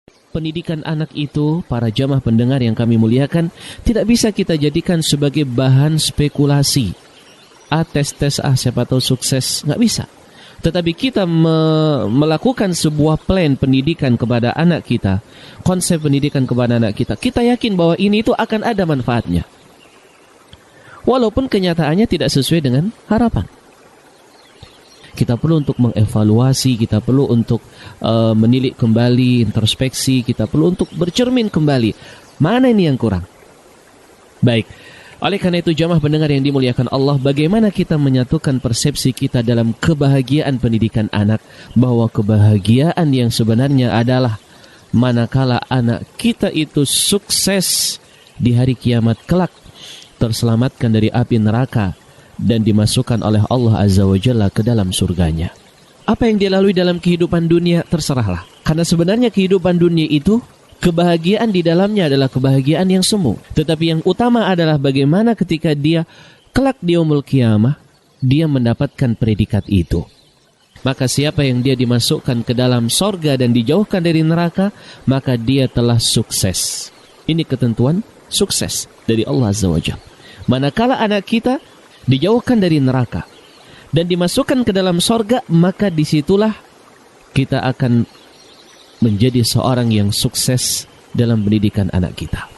Pendidikan anak itu, para jamaah pendengar yang kami muliakan, tidak bisa kita jadikan sebagai bahan spekulasi. Tes siapa tahu sukses, nggak bisa. Tetapi kita melakukan sebuah plan pendidikan kepada anak kita, konsep pendidikan kepada anak kita, kita yakin bahwa ini itu akan ada manfaatnya. Walaupun kenyataannya tidak sesuai dengan harapan. Kita perlu untuk mengevaluasi, kita perlu untuk menilik kembali, introspeksi, kita perlu untuk bercermin kembali. Mana ini yang kurang? Baik, oleh karena itu jamaah pendengar yang dimuliakan Allah, bagaimana kita menyatukan persepsi kita dalam kebahagiaan pendidikan anak, bahwa kebahagiaan yang sebenarnya adalah manakala anak kita itu sukses di hari kiamat kelak, terselamatkan dari api neraka, dan dimasukkan oleh Allah Azza wa Jalla ke dalam surganya. Apa yang dia lalui dalam kehidupan dunia terserahlah. Karena sebenarnya kehidupan dunia itu, kebahagiaan di dalamnya adalah kebahagiaan yang semu. Tetapi yang utama adalah bagaimana ketika dia kelak di yaumul qiyamah, dia mendapatkan predikat itu. Maka siapa yang dia dimasukkan ke dalam sorga dan dijauhkan dari neraka, maka dia telah sukses. Ini ketentuan sukses dari Allah Azza wa Jalla. Manakala anak kita dijauhkan dari neraka dan dimasukkan ke dalam sorga, maka disitulah kita akan menjadi seorang yang sukses dalam pendidikan anak kita.